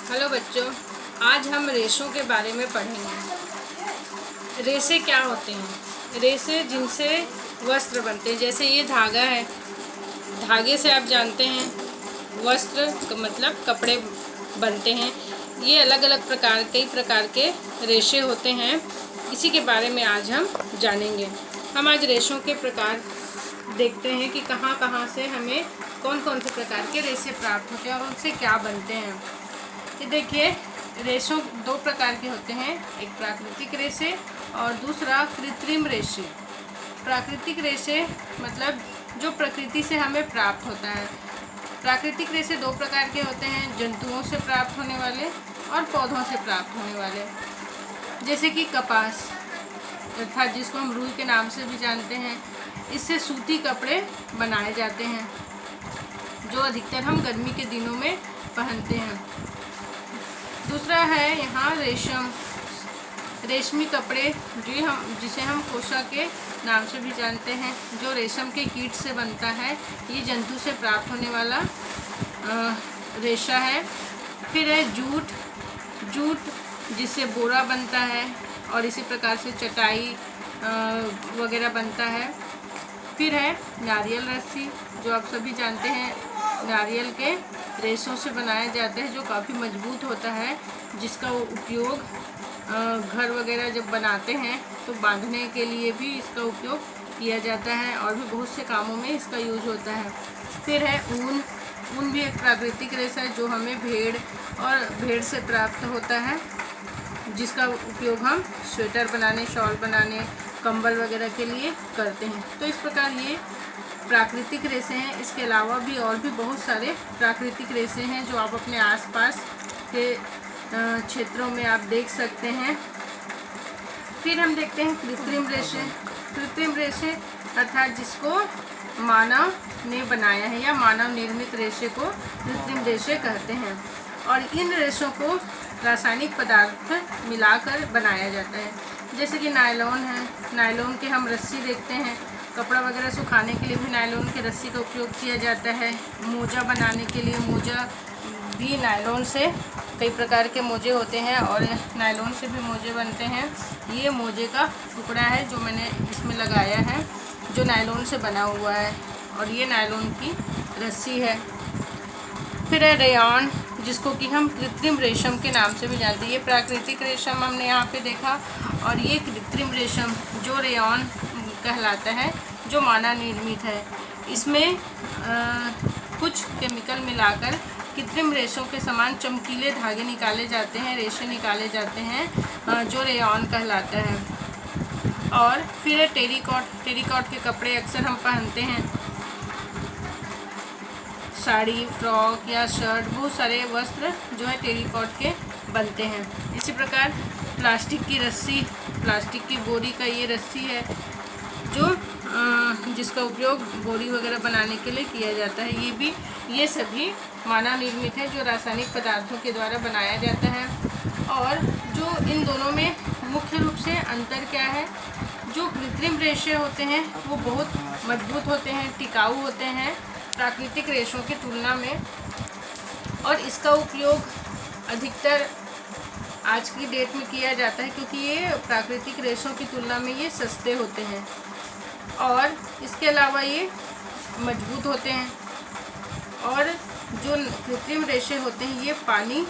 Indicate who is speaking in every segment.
Speaker 1: Hello बच्चों, आज हम रेशों के बारे में पढ़ेंगे। रेशे क्या होते हैं? रेशे जिनसे वस्त्र बनते हैं, जैसे ये धागा है। धागे से आप जानते हैं वस्त्र मतलब कपड़े बनते हैं। ये अलग अलग कई प्रकार के रेशे होते हैं। इसी के बारे में आज हम जानेंगे। हम आज रेशों के प्रकार देखते हैं कि कहाँ कहाँ से हमें कौन कौन से प्रकार के रेशे प्राप्त होते हैं और उनसे क्या बनते हैं। ये देखिए, रेशों दो प्रकार के होते हैं, एक प्राकृतिक रेशे और दूसरा कृत्रिम रेशे। प्राकृतिक रेशे मतलब जो प्रकृति से हमें प्राप्त होता है। प्राकृतिक रेशे दो प्रकार के होते हैं, जंतुओं से प्राप्त होने वाले और पौधों से प्राप्त होने वाले। जैसे कि कपास अर्थात जिसको हम रुई के नाम से भी जानते हैं, इससे सूती कपड़े बनाए जाते हैं जो अधिकतर हम गर्मी के दिनों में पहनते हैं। दूसरा है यहाँ रेशम, रेशमी कपड़े जिसे हम कोशा के नाम से भी जानते हैं, जो रेशम के कीट से बनता है। ये जंतु से प्राप्त होने वाला रेशा है। फिर है जूट जिससे बोरा बनता है और इसी प्रकार से चटाई वगैरह बनता है। फिर है नारियल रस्सी, जो आप सभी जानते हैं नारियल के रेशों से बनाया जाता है, जो काफ़ी मजबूत होता है, जिसका उपयोग घर वगैरह जब बनाते हैं तो बांधने के लिए भी इसका उपयोग किया जाता है और भी बहुत से कामों में इसका यूज होता है। फिर है ऊन भी एक प्राकृतिक रेशा है जो हमें भेड़ से प्राप्त होता है, जिसका उपयोग हम स्वेटर बनाने, शॉल बनाने, कंबल वगैरह के लिए करते हैं। तो इस प्रकार ये प्राकृतिक रेशे हैं। इसके अलावा भी और भी बहुत सारे प्राकृतिक रेशे हैं जो आप अपने आसपास के क्षेत्रों में आप देख सकते हैं। फिर हम देखते हैं कृत्रिम रेशे। कृत्रिम रेशे अर्थात जिसको मानव ने बनाया है या मानव निर्मित रेशे को कृत्रिम रेशे कहते हैं। और इन रेशों को रासायनिक पदार्थ मिलाकर बनाया जाता है। जैसे कि नायलॉन है, नायलॉन के हम रस्सी देखते हैं। कपड़ा वगैरह सुखाने के लिए भी नायलॉन की रस्सी का उपयोग किया जाता है। मोजा बनाने के लिए मोजा भी नायलॉन से, कई प्रकार के मोजे होते हैं और नायलॉन से भी मोजे बनते हैं। ये मोजे का टुकड़ा है जो मैंने इसमें लगाया है, जो नायलॉन से बना हुआ है, और ये नायलॉन की रस्सी है। फिर है रेयॉन, जिसको कि हम कृत्रिम रेशम के नाम से भी जानते हैं। ये प्राकृतिक रेशम हमने यहाँ पे देखा, और ये कृत्रिम रेशम जो रेयॉन कहलाता है, जो मानव निर्मित है। इसमें कुछ केमिकल मिलाकर कृत्रिम रेशों के समान चमकीले धागे निकाले जाते हैं, रेशे निकाले जाते हैं, जो रेयॉन कहलाता है। और फिर है टेरिकॉट के कपड़े अक्सर हम पहनते हैं। साड़ी, फ्रॉक या शर्ट, बहुत सारे वस्त्र जो है टेरिकॉट के बनते हैं। इसी प्रकार प्लास्टिक की रस्सी, प्लास्टिक की बोरी का ये रस्सी है जिसका उपयोग बोरी वगैरह बनाने के लिए किया जाता है। ये सभी मानव निर्मित है, जो रासायनिक पदार्थों के द्वारा बनाया जाता है। और जो इन दोनों में मुख्य रूप से अंतर क्या है, जो कृत्रिम रेशे होते हैं वो बहुत मजबूत होते हैं, टिकाऊ होते हैं प्राकृतिक रेशों की तुलना में, और इसका उपयोग अधिकतर आज की डेट में किया जाता है क्योंकि ये प्राकृतिक रेशों की तुलना में ये सस्ते होते हैं, और इसके अलावा ये मजबूत होते हैं। और जो कृत्रिम रेशे होते हैं ये पानी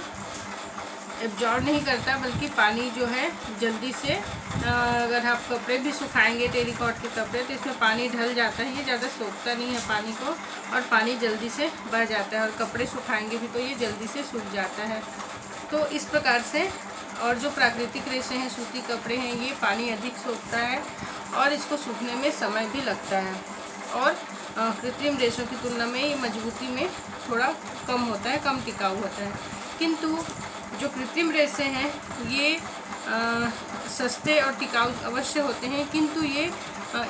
Speaker 1: एब्जॉर्ब नहीं करता, बल्कि पानी जो है जल्दी से, अगर आप कपड़े भी सुखाएंगे टेरिकॉट के कपड़े, तो इसमें पानी ढल जाता है, ये ज़्यादा सोखता नहीं है पानी को, और पानी जल्दी से बह जाता है, और कपड़े सुखाएंगे भी तो ये जल्दी से सूख जाता है। तो इस प्रकार से, और जो प्राकृतिक रेशे हैं, सूती कपड़े हैं, ये पानी अधिक सोखता है और इसको सूखने में समय भी लगता है, और कृत्रिम रेशों की तुलना में ये मजबूती में थोड़ा कम होता है, कम टिकाऊ होता है। किंतु जो कृत्रिम रेशे हैं ये सस्ते और टिकाऊ अवश्य होते हैं, किंतु ये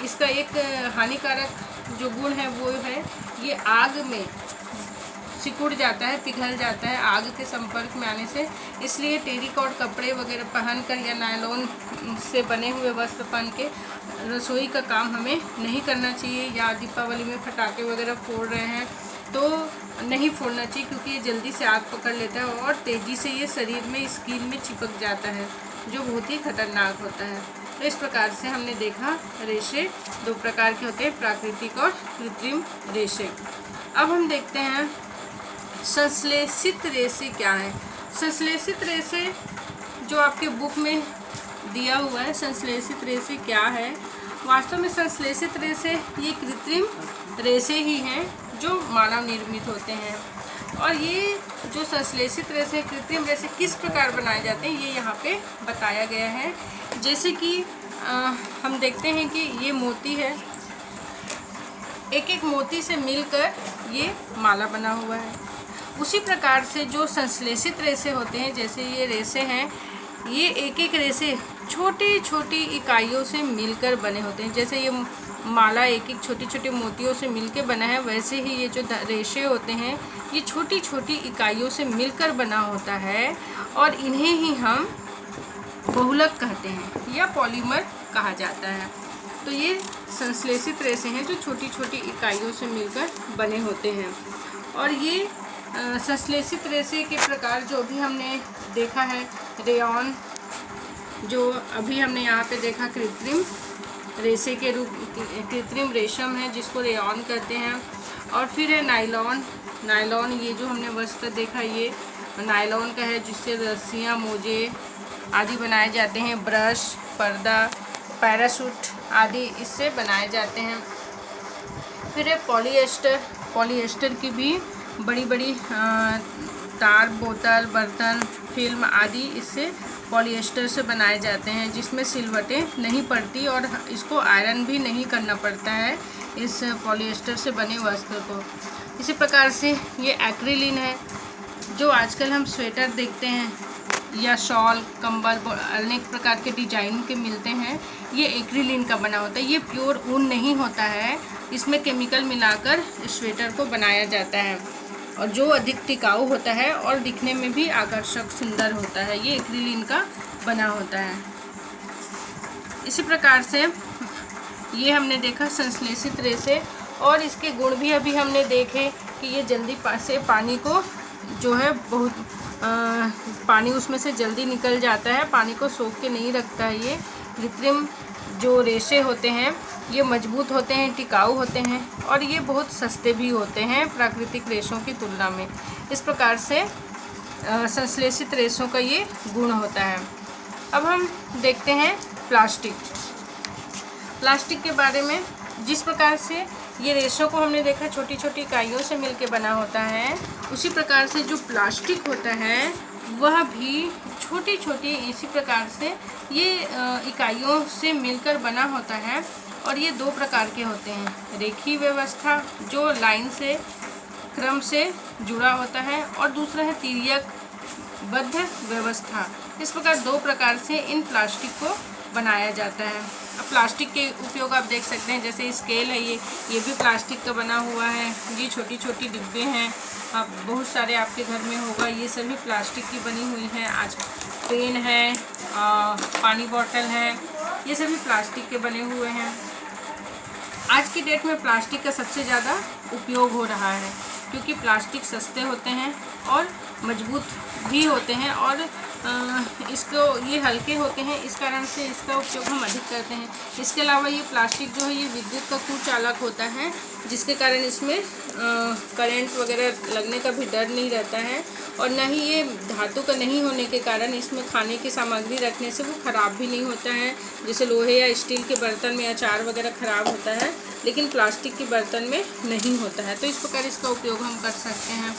Speaker 1: इसका एक हानिकारक जो गुण है वो है ये आग में सिकुड़ जाता है, पिघल जाता है आग के संपर्क में आने से। इसलिए टेरिकॉट कपड़े वगैरह पहनकर या नायलॉन से बने हुए वस्त्र पहन के रसोई का काम हमें नहीं करना चाहिए। या दीपावली में पटाखे वगैरह फोड़ रहे हैं तो नहीं फोड़ना चाहिए, क्योंकि ये जल्दी से आग पकड़ लेता है और तेज़ी से ये शरीर में स्किन में चिपक जाता है, जो बहुत ही खतरनाक होता है। तो इस प्रकार से हमने देखा रेशे 2 प्रकार के होते हैं, प्राकृतिक और कृत्रिम रेशे। अब हम देखते हैं संश्लेषित रेशे क्या है। संश्लेषित रेशे जो आपके बुक में दिया हुआ है, संश्लेषित रेशे क्या है। वास्तव में संश्लेषित रेशे ये कृत्रिम रेशे ही हैं जो मानव निर्मित होते हैं। और ये जो संश्लेषित रेशे, कृत्रिम रेशे किस प्रकार बनाए जाते हैं ये यहाँ पे बताया गया है। जैसे कि हम देखते हैं कि ये मोती है, एक एक मोती से मिलकर ये माला बना हुआ है। उसी प्रकार से जो संश्लेषित रेशे होते हैं, जैसे ये रेशे हैं, ये एक एक रेशे छोटी छोटी इकाइयों से मिलकर बने होते हैं। जैसे ये माला एक एक छोटी छोटी मोतियों से मिलकर बना है, वैसे ही ये जो रेशे होते हैं ये छोटी छोटी इकाइयों से मिलकर बना होता है, और इन्हें ही हम बहुलक कहते हैं या पॉलीमर कहा जाता है। तो ये संश्लेषित रेशे हैं जो छोटी छोटी इकाइयों से मिलकर बने होते हैं। और ये संश्लेषित रेशे के प्रकार जो भी हमने देखा है, रेयॉन जो अभी हमने यहाँ पे देखा, कृत्रिम रेशे के रूप, कृत्रिम रेशम है जिसको रेयॉन कहते हैं। और फिर है नायलॉन। नायलॉन ये जो हमने वस्त्र देखा ये नायलॉन का है, जिससे रस्सियाँ, मोजे आदि बनाए जाते हैं। ब्रश, पर्दा, पैराशूट आदि इससे बनाए जाते हैं। फिर है पॉलिएस्टर। पॉलिएस्टर की भी बड़ी बड़ी तार, बोतल, बर्तन, फिल्म आदि इससे पॉलिएस्टर से बनाए जाते हैं, जिसमें सिलवटें नहीं पड़ती और इसको आयरन भी नहीं करना पड़ता है इस पॉलिएस्टर से बने वस्त्र को। इसी प्रकार से ये एक्रिलिन है, जो आजकल हम स्वेटर देखते हैं या शॉल, कंबल, अनेक प्रकार के डिजाइन के मिलते हैं, ये एक्रिलिन का बना होता है। ये प्योर ऊन नहीं होता है, इसमें केमिकल मिलाकर स्वेटर को बनाया जाता है, और जो अधिक टिकाऊ होता है और दिखने में भी आकर्षक सुंदर होता है, ये एक्रिलिन का बना होता है। इसी प्रकार से ये हमने देखा संश्लेषित रेशे, और इसके गुण भी अभी हमने देखे कि ये जल्दी से पानी को जो है बहुत पानी उसमें से जल्दी निकल जाता है, पानी को सोख के नहीं रखता है। ये कृत्रिम जो रेशे होते हैं ये मजबूत होते हैं, टिकाऊ होते हैं, और ये बहुत सस्ते भी होते हैं प्राकृतिक रेशों की तुलना में। इस प्रकार से संश्लेषित रेशों का ये गुण होता है। अब हम देखते हैं प्लास्टिक। प्लास्टिक के बारे में, जिस प्रकार से ये रेशों को हमने देखा छोटी छोटी इकाइयों से मिलकर बना होता है, उसी प्रकार से जो प्लास्टिक होता है वह भी छोटी छोटी इसी प्रकार से ये इकाइयों से मिलकर बना होता है। और ये 2 प्रकार के होते हैं, रेखीय व्यवस्था जो लाइन से क्रम से जुड़ा होता है, और दूसरा है तिर्यकबद्ध व्यवस्था। इस प्रकार 2 प्रकार से इन प्लास्टिक को बनाया जाता है। अब प्लास्टिक के उपयोग आप देख सकते हैं, जैसे स्केल है, ये भी प्लास्टिक का बना हुआ है। ये छोटी छोटी डिब्बे हैं, अब बहुत सारे आपके घर में होगा, ये सभी प्लास्टिक की बनी हुई हैं। आज पेन है, पानी बॉटल है, ये सभी प्लास्टिक के बने हुए हैं। आज की डेट में प्लास्टिक का सबसे ज़्यादा उपयोग हो रहा है, क्योंकि प्लास्टिक सस्ते होते हैं और मजबूत भी होते हैं, और इसको ये हल्के होते हैं, इस कारण से इसका उपयोग हम अधिक करते हैं। इसके अलावा ये प्लास्टिक जो है ये विद्युत का कुचालक होता है, जिसके कारण इसमें करंट वगैरह लगने का भी डर नहीं रहता है, और न ही ये धातु का नहीं होने के कारण इसमें खाने की सामग्री रखने से वो ख़राब भी नहीं होता है। जैसे लोहे या स्टील के बर्तन में अचार वगैरह ख़राब होता है, लेकिन प्लास्टिक के बर्तन में नहीं होता है। तो इस प्रकार इसका उपयोग हम कर सकते हैं।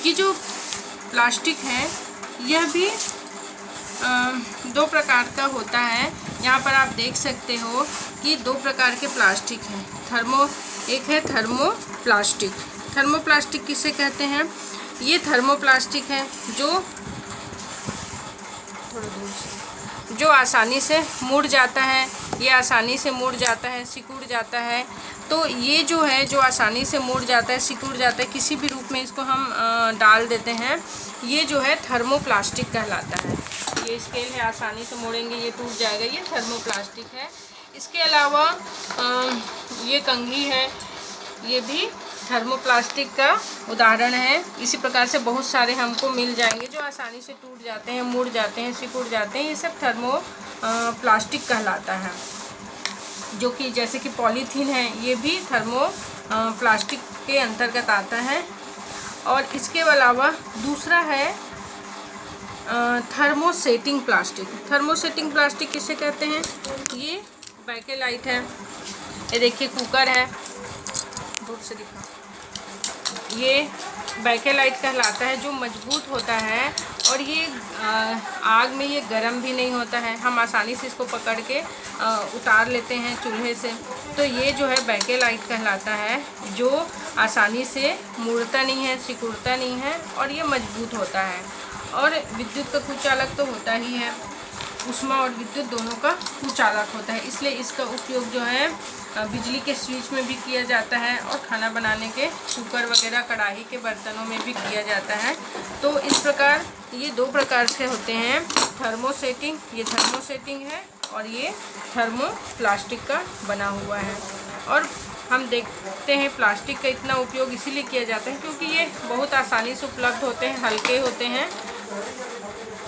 Speaker 1: ये जो प्लास्टिक है यह भी 2 प्रकार का होता है। यहाँ पर आप देख सकते हो कि 2 प्रकार के प्लास्टिक हैं। एक है थर्मोप्लास्टिक। थर्मोप्लास्टिक किसे कहते हैं? ये थर्मोप्लास्टिक है जो आसानी से मुड़ जाता है, ये आसानी से मुड़ जाता है, सिकुड़ जाता है। तो ये जो है जो आसानी से मुड़ जाता है, सिकुड़ जाता है, किसी भी रूप में इसको हम डाल देते हैं, ये जो है थर्मोप्लास्टिक कहलाता है। ये स्केल है, आसानी से मोड़ेंगे ये टूट जाएगा, ये थर्मोप्लास्टिक है। इसके अलावा ये कंघी है, ये भी थर्मोप्लास्टिक का उदाहरण है। इसी प्रकार से बहुत सारे हमको मिल जाएंगे जो आसानी से टूट जाते हैं, मुड़ जाते हैं, सिकुड़ जाते हैं। ये सब थर्मोप्लास्टिक कहलाता है। जो कि जैसे कि पॉलीथीन है, ये भी प्लास्टिक के अंतर्गत आता है। और इसके अलावा दूसरा है थर्मोसेटिंग प्लास्टिक। थर्मोसेटिंग प्लास्टिक किसे कहते हैं? ये बैकेलाइट है, ये देखिए कुकर है, दूर से दिखा, ये बैकेलाइट कहलाता है, जो मजबूत होता है और ये आग में ये गर्म भी नहीं होता है। हम आसानी से इसको पकड़ के उतार लेते हैं चूल्हे से। तो ये जो है बैकेलाइट कहलाता है, जो आसानी से मुड़ता नहीं है, सिकुड़ता नहीं है और ये मजबूत होता है। और विद्युत का कुचालक तो होता ही है, ऊष्मा और विद्युत दोनों का कुचालक होता है। इसलिए इसका उपयोग जो है बिजली के स्विच में भी किया जाता है और खाना बनाने के कुकर वगैरह, कढ़ाई के बर्तनों में भी किया जाता है। तो इस प्रकार ये दो प्रकार से होते हैं, थर्मोसेटिंग, ये थर्मोसेटिंग है और ये थर्मोप्लास्टिक का बना हुआ है। और हम देखते हैं प्लास्टिक का इतना उपयोग इसीलिए किया जाता है क्योंकि ये बहुत आसानी से उपलब्ध होते हैं, हल्के होते हैं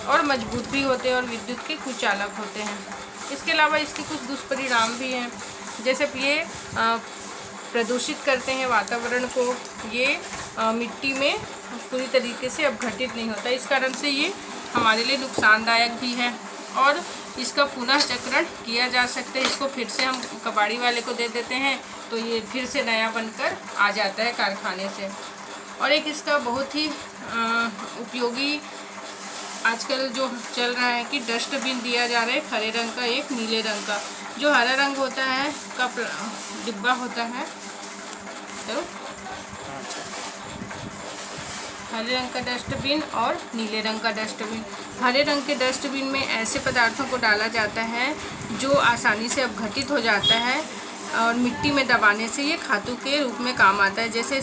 Speaker 1: और मजबूत भी होते हैं और विद्युत के कुचालक होते हैं। इसके अलावा इसके कुछ दुष्परिणाम भी हैं, जैसे ये प्रदूषित करते हैं वातावरण को, ये मिट्टी में पूरी तरीके से अपघटित नहीं होता। इस कारण से ये हमारे लिए नुकसानदायक भी है और इसका पुनः चक्रण किया जा सकता है। इसको फिर से हम कबाड़ी वाले को दे देते हैं तो ये फिर से नया बनकर आ जाता है कारखाने से। और एक इसका बहुत ही उपयोगी आजकल जो चल रहा है कि डस्टबिन दिया जा रहा है, हरे रंग का, एक नीले रंग का। जो हरा रंग होता है का डिब्बा होता है, तो हरे रंग का डस्टबिन और नीले रंग का डस्टबिन। हरे रंग के डस्टबिन में ऐसे पदार्थों को डाला जाता है जो आसानी से अपघटित हो जाता है और मिट्टी में दबाने से ये खातू के रूप में काम आता है। जैसे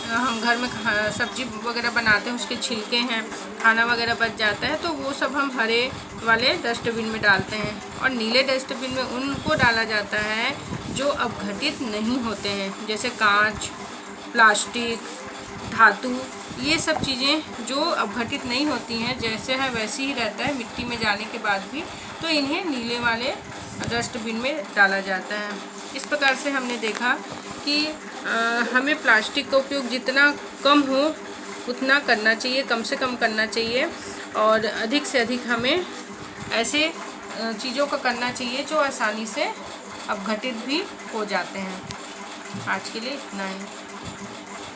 Speaker 1: हम घर में सब्जी वगैरह बनाते हैं, उसके छिलके हैं, खाना वगैरह बच जाता है, तो वो सब हम हरे वाले डस्टबिन में डालते हैं। और नीले डस्टबिन में उनको डाला जाता है जो अपघटित नहीं होते हैं, जैसे कांच, प्लास्टिक, धातु, ये सब चीज़ें जो अपघटित नहीं होती हैं, जैसे है वैसे ही रहता है मिट्टी में जाने के बाद भी, तो इन्हें नीले वाले डस्टबिन में डाला जाता है। इस प्रकार से हमने देखा कि हमें प्लास्टिक का उपयोग जितना कम हो उतना करना चाहिए, कम से कम करना चाहिए और अधिक से अधिक हमें ऐसे चीज़ों का करना चाहिए जो आसानी से अपघटित भी हो जाते हैं। आज के लिए इतना ही।